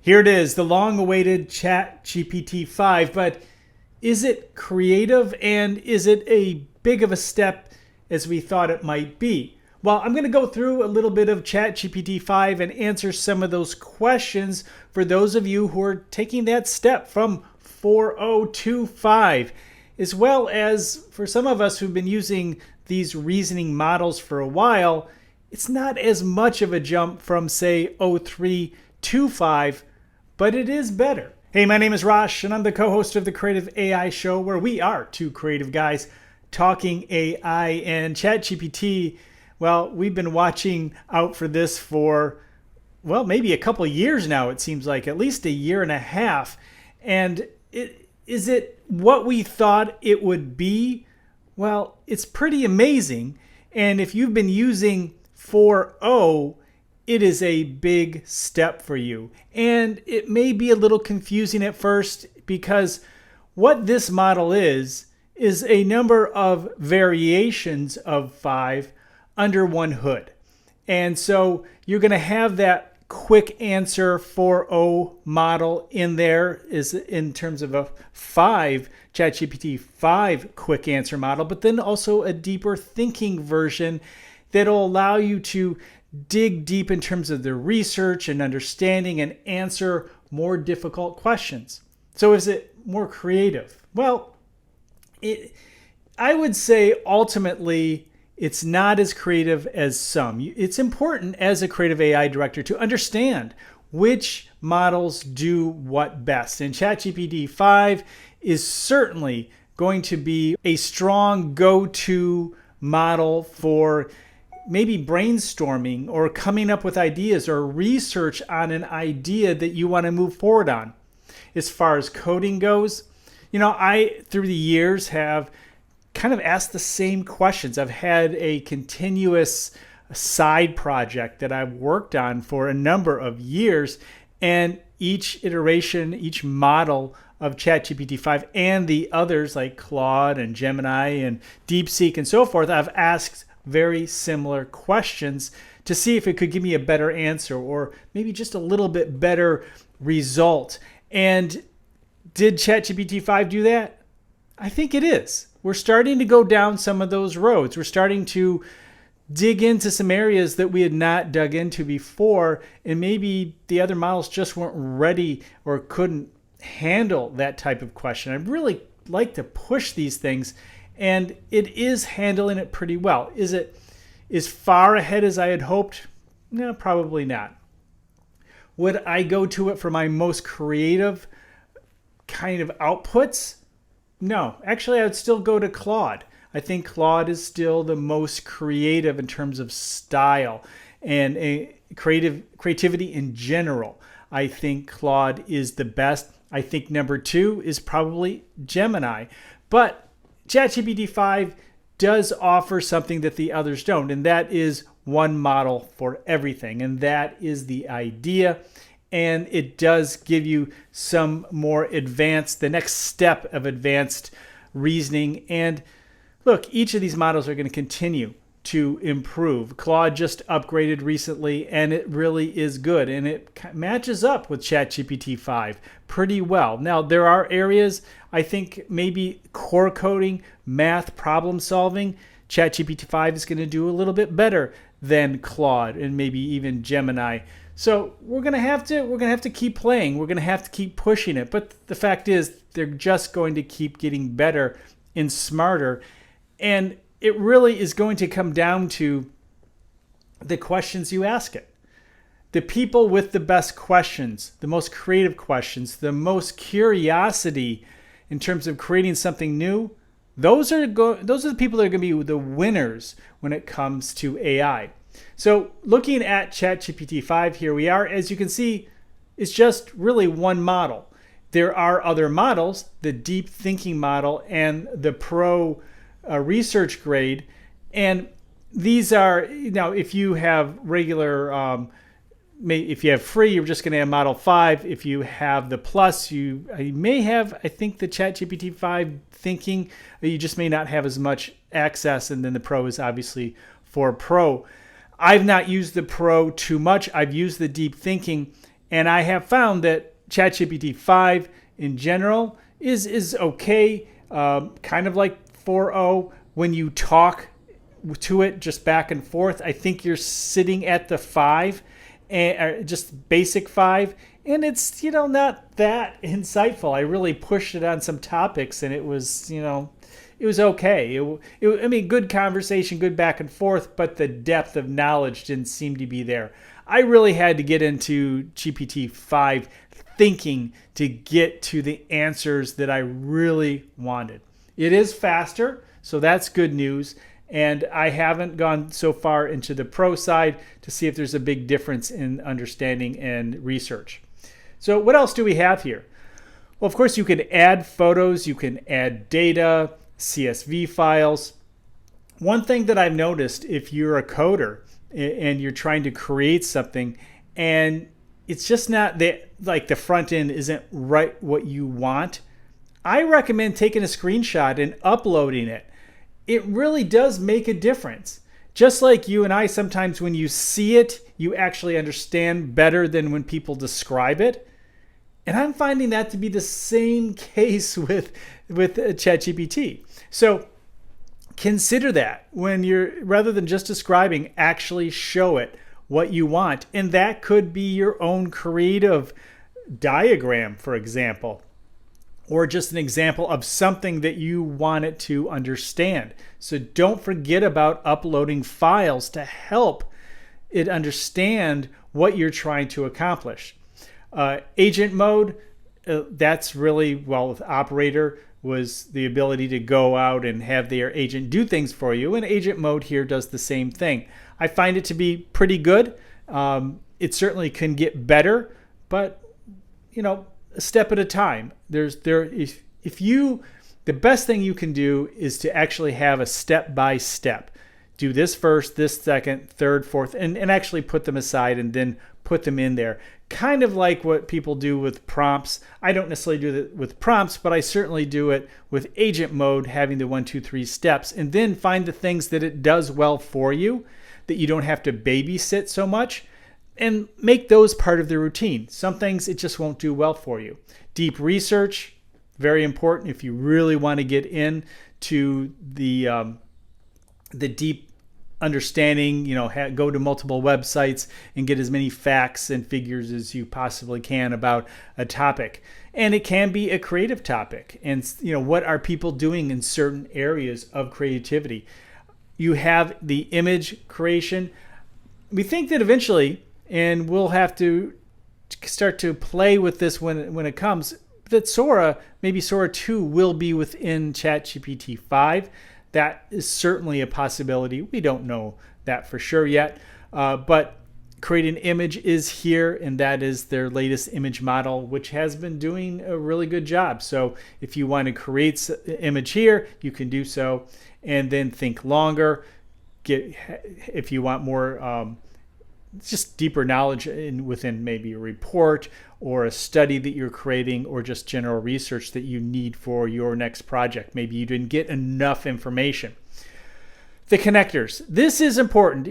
Here it is, the long-awaited ChatGPT 5, but is it creative and is it a big of a step as we thought it might be? Well, I'm going to go through a little bit of ChatGPT 5 and answer some of those questions for those of you who are taking that step from 4.0 to 5, as well as for some of us who've been using these reasoning models for a while. It's not as much of a jump from, say, 0.3 to 5, but it is better. Hey, my name is Rosh, and I'm the co-host of the Creative AI Show, where we are two creative guys talking AI. And ChatGPT, well, we've been watching out for this for, well, maybe a couple of years now, it seems like, at least a year and a half. And is it what we thought it would be? Well, it's pretty amazing. And if you've been using 4.0, it is a big step for you. And it may be a little confusing at first because what this model is a number of variations of 5 under one hood. And so you're going to have that quick answer 4.0 model in there is in terms of a 5 ChatGPT 5 quick answer model, but then also a deeper thinking version that'll allow you to dig deep in terms of the research and understanding and answer more difficult questions. So is it more creative? Well, I would say ultimately it's not as creative as some. It's important as a creative AI director to understand which models do what best. And ChatGPT 5 is certainly going to be a strong go-to model for maybe brainstorming or coming up with ideas or research on an idea that you want to move forward on. As far as coding goes, I, through the years, have kind of asked the same questions. I've had a continuous side project that I've worked on for a number of years, and each iteration, each model of ChatGPT 5 and the others like Claude and Gemini and DeepSeek and so forth, I've asked very similar questions to see if it could give me a better answer or maybe just a little bit better result. And did ChatGPT 5 do that? I think it is. We're starting to go down some of those roads. We're starting to dig into some areas that we had not dug into before, and maybe the other models just weren't ready or couldn't handle that type of question. I'd really like to push these things, and it is handling it pretty well. Is it as far ahead as I had hoped? No, probably not. Would I go to it for my most creative kind of outputs? No. Actually, I would still go to Claude. I think Claude is still the most creative in terms of style and creativity in general. I think Claude is the best. I think number 2 is probably Gemini. But ChatGPT 5 does offer something that the others don't, and that is one model for everything. And that is the idea. And it does give you some more the next step of advanced reasoning. And look, each of these models are going to continue to improve. Claude just upgraded recently, and it really is good. And it matches up with ChatGPT 5 pretty well. Now, there are areas, I think maybe core coding, math, problem solving, ChatGPT 5 is going to do a little bit better than Claude and maybe even Gemini. So we're going to have to keep playing. We're going to have to keep pushing it. But the fact is, they're just going to keep getting better and smarter. And it really is going to come down to the questions you ask it. The people with the best questions, the most creative questions, the most curiosity in terms of creating something new, those are the people that are going to be the winners when it comes to AI. So looking at ChatGPT 5, here we are. As you can see, it's just really one model. There are other models, the deep thinking model and the pro research grade. And these are, now if you have regular, if you have free, you're just going to have model 5. If you have the plus, you may have, I think, the ChatGPT 5 thinking. You just may not have as much access. And then the pro is obviously for pro. I've not used the pro too much. I've used the deep thinking, And I have found that ChatGPT 5 in general is okay, kind of like 4.0 when you talk to it just back and forth. I think you're sitting at the 5, and just basic 5, and it's not that insightful. I really pushed it on some topics, and it was it was okay. I mean, good conversation, good back and forth, but the depth of knowledge didn't seem to be there. I really had to get into GPT-5 thinking to get to the answers that I really wanted. It is faster, so that's good news. And I haven't gone so far into the pro side to see if there's a big difference in understanding and research. So what else do we have here? Well, of course, you can add photos, you can add data, CSV files. One thing that I've noticed, if you're a coder and you're trying to create something and it's just not that, like the front end isn't right what you want, I recommend taking a screenshot and uploading it. It really does make a difference. Just like you and I, sometimes when you see it, you actually understand better than when people describe it. And I'm finding that to be the same case with ChatGPT. So consider that when you're, rather than just describing, actually show it what you want. And that could be your own creative diagram, for example, or just an example of something that you want it to understand. So don't forget about uploading files to help it understand what you're trying to accomplish. Agent mode, that's really, well, with Operator was the ability to go out and have their agent do things for you. And agent mode here does the same thing. I find it to be pretty good. It certainly can get better, but a step at a time. The best thing you can do is to actually have a step by step. Do this first, this second, third, fourth, and actually put them aside and then put them in there. Kind of like what people do with prompts. I don't necessarily do that with prompts, but I certainly do it with agent mode, having the 1, 2, 3 steps, and then find the things that it does well for you, that you don't have to babysit so much, and make those part of the routine. Some things it just won't do well for you. Deep research, very important if you really want to get into the deep understanding, go to multiple websites and get as many facts and figures as you possibly can about a topic. And it can be a creative topic. And what are people doing in certain areas of creativity? You have the image creation. We think that eventually, and we'll have to start to play with this when it comes, that Sora, maybe Sora 2 will be within ChatGPT 5. That is certainly a possibility. We don't know that for sure yet, but Create an Image is here, and that is their latest image model, which has been doing a really good job. So if you want to create an image here, you can do so, and then think longer. If you want more just deeper knowledge within maybe a report or a study that you're creating, or just general research that you need for your next project. Maybe you didn't get enough information. The connectors. This is important.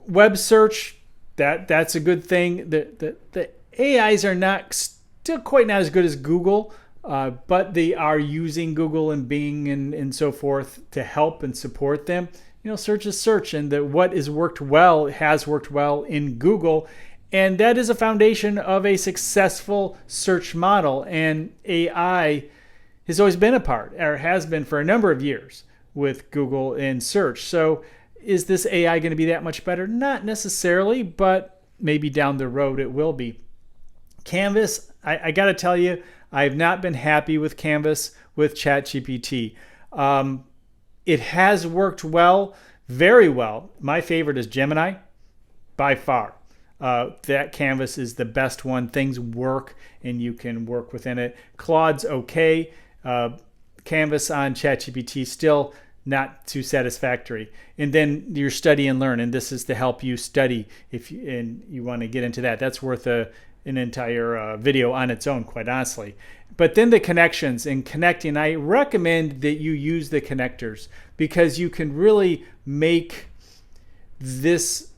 Web search, that's a good thing. The AIs are still quite not as good as Google, but they are using Google and Bing and so forth to help and support them. Search is search, and what has worked well in Google, and that is a foundation of a successful search model. And AI has always been a part, or has been for a number of years, with Google and search. So is this AI going to be that much better? Not necessarily, but maybe down the road it will be. Canvas, I got to tell you, I've not been happy with Canvas with ChatGPT. It has worked well, very well. My favorite is Gemini, by far. That Canvas is the best one. Things work, and you can work within it. Claude's okay. Canvas on ChatGPT still not too satisfactory. And then your study and learn, and this is to help you study and you want to get into that. That's worth an entire video on its own, quite honestly. But then the connections and connecting, I recommend that you use the connectors, because you can really make this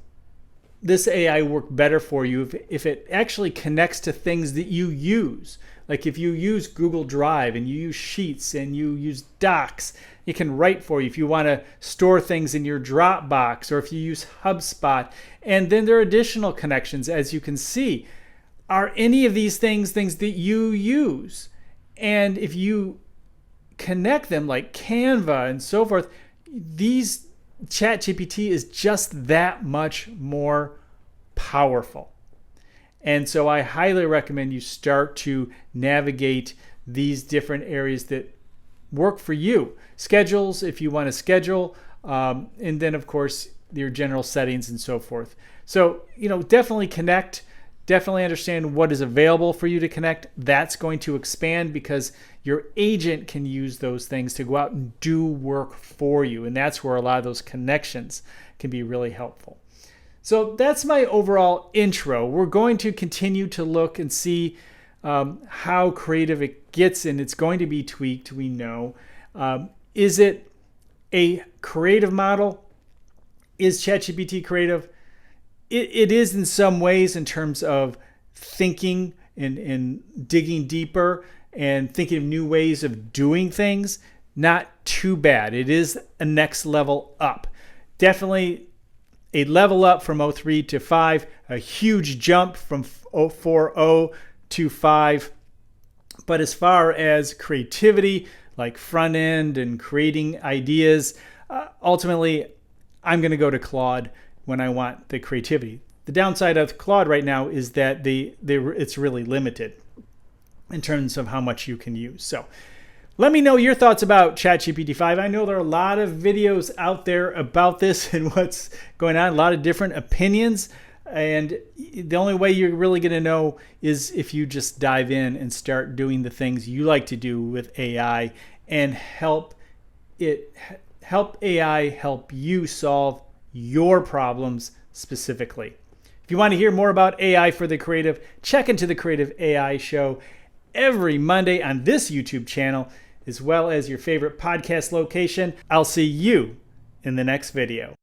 this AI work better for you if it actually connects to things that you use. Like if you use Google Drive and you use Sheets and you use Docs, it can write for you if you want to store things in your Dropbox, or if you use HubSpot. And then there are additional connections, as you can see. Are any of these things that you use? And if you connect them like Canva and so forth, these ChatGPT is just that much more powerful. And so I highly recommend you start to navigate these different areas that work for you. Schedules, if you want to schedule, and then of course your general settings and so forth. So, definitely connect. Definitely understand what is available for you to connect. That's going to expand because your agent can use those things to go out and do work for you. And that's where a lot of those connections can be really helpful. So that's my overall intro. We're going to continue to look and see how creative it gets, and it's going to be tweaked, we know. Is it a creative model? Is ChatGPT creative? It is in some ways, in terms of thinking and digging deeper and thinking of new ways of doing things. Not too bad. It is a next level up. Definitely a level up from 03 to 5, a huge jump from 4.0 to 5. But as far as creativity, like front end and creating ideas, ultimately, I'm going to go to Claude when I want the creativity. The downside of Claude right now is that it's really limited in terms of how much you can use. So let me know your thoughts about ChatGPT 5. I know there are a lot of videos out there about this and what's going on, a lot of different opinions. And the only way you're really going to know is if you just dive in and start doing the things you like to do with AI and help AI help you solve your problems specifically. If you want to hear more about AI for the creative, check into the Creative AI Show every Monday on this YouTube channel, as well as your favorite podcast location. I'll see you in the next video.